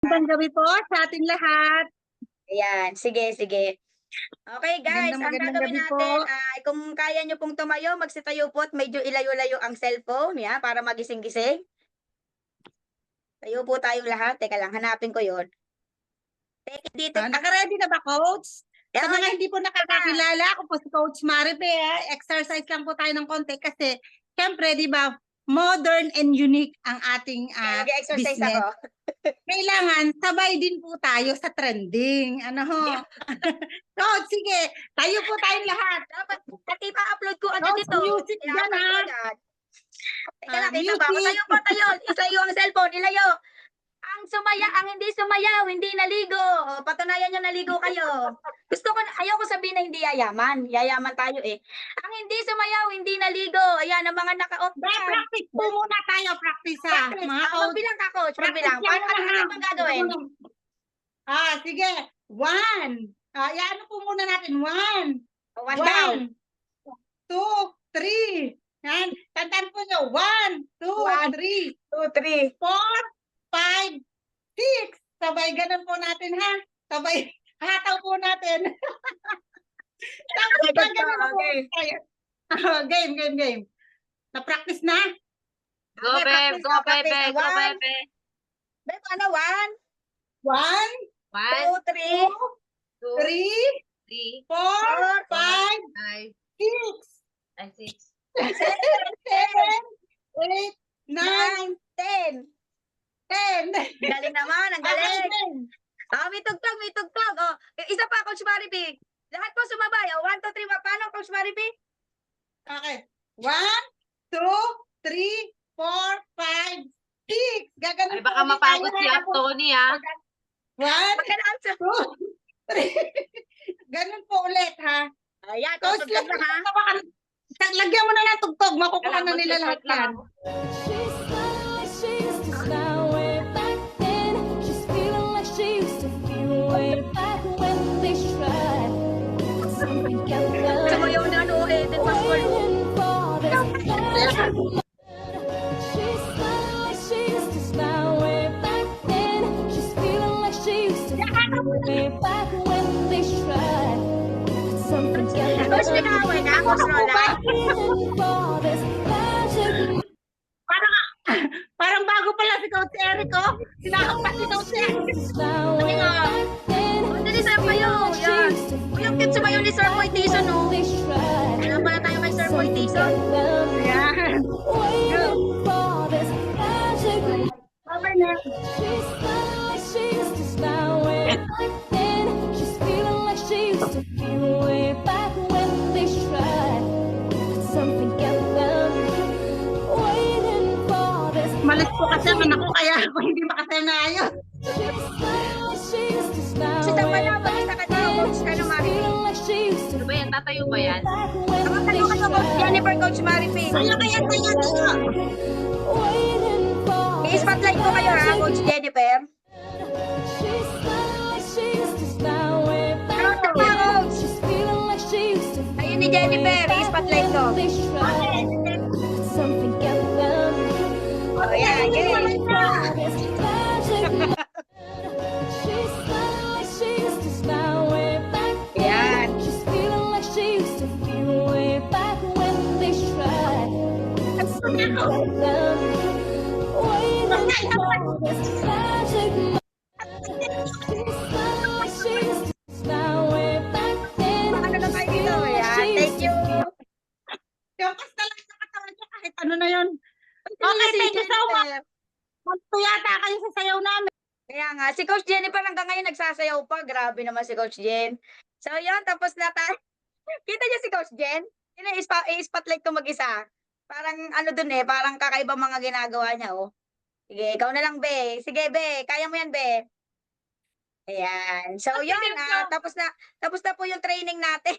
Magandang gabi po sa ating lahat. Ayan, sige, sige. Okay guys, Magandang ang magandang gagawin gabi po. natin ay kung kaya niyo pong tumayo, magsitayo po at medyo ilayo-layo ang cellphone, yan, para magising-gising. Tayo po tayong lahat. Teka lang, hanapin ko 'yon. Teka dito. Naka-ready na ba, Coach? Sa Oo, mga hindi po ito na. nakakakilala, ako po si Coach Maribe. Exercise lang po tayo ng konti kasi siyempre, di ba, modern and unique ang ating Mag-e-exercise business. ako. Kailangan sabay din po tayo sa trending. Ano ho? Coach, sige, tayo po tayong lahat. Dapat at ipa-upload ko agad Coach, ito. music dyan, I-upload ko ha? agad. Teka lang, kita ba? Music. Tayo po, tayo. Isayo ang cellphone, ilayo. Ang hindi sumayaw, hindi naligo. O, patunayan niyo naligo kayo. Gusto ko, ayoko sabihin na hindi yayaman. Yayaman tayo eh. Ang hindi sumayaw, hindi naligo. Ayan, ang mga naka-off dyan. Practice po muna tayo, practice ha. Practice. Mga coach, Magbilang ka, coach. practice Magbilang. lang Paano muna ha. ano bang gagawin? Sige. 1. Iano po muna natin. 1. One down. 1, 2, 3. Yan. Tandaan po nyo. 1, 2, 1, 3, 2, 3. 4, 5, 6. Sabay ganun po natin ha. Sabay hataw po natin. Tapos Agad ganun pa, po okay. tayo. Game. Na-practice na? Go, Okay, Beb. practice Go, na, practice Bebe. na. Go, One. Bebe. Beb, ano? 1, 1, 2, 3, 2, 3, 3, 4, 4, 5, 5, 6, 6. 7, 8, 9, 9, 10. 10. Galing naman, ang galing. May tugtog, may tugtog. Isa pa, Coach Maripi. Lahat po sumabay. 1, 2, 3. Paano, Coach Maripi? Okay. 1, 2, 3, 4, 5, 6. Gaganon Ay, baka ulit mapagod tayo, si ha? Tony, ha? 1, Magkalaan sa... 2, 3. Ganun po ulit, ha? Ayan, Coach, tugtog na ha. lagyan mo na ng tugtog. Makukuha Kailangan na nila lahat mag-start lang yan. ako. Sumayaw na ano, Eden Pascual. Coach, pinaway na, Coach Rola. Parang bago pala si Coach Eric, oh. Sinakap si Coach Eric. Ano nga? Dali sa kayo. Yan. Yung cute sumayaw ni Sir Boy Tison, no? Alam pala tayo kay Sir Boy Tison. Ayan. Okay na. Malit po kasi ang anak ko kaya ako hindi makasaya na ayos. Si Tama na, mag-isa ka daw, Coach Mari. Ano ba yan? Tatayo ba yan? Ang tanong ka to, Coach Jennifer, Coach Maripi. Saya kaya tayo. I-spotlight ko kayo ha, Coach Jennifer. Ano ka pa, Coach? Ayun ni Jennifer, i-spotlight ko. Ayan, yes. Ayan. Ano na tayo dito? Ayan, thank you. Yung kasta lang sa katawan niya kahit ano na yun. Okay, thank you so much. Jennifer. Magtuyata kayo sa sayaw namin. Kaya nga, si Coach Jennifer hanggang ngayon nagsasayaw pa. Grabe naman si Coach Jen. So, yun, tapos na tayo. Kita niyo si Coach Jen? Yun, i-spotlight ko mag-isa. Parang ano dun eh, parang kakaiba mga ginagawa niya, oh. Sige, ikaw na lang, Be. Sige, Be. Kaya mo yan, Be. Ayan. So, yun, tapos na po yung training natin.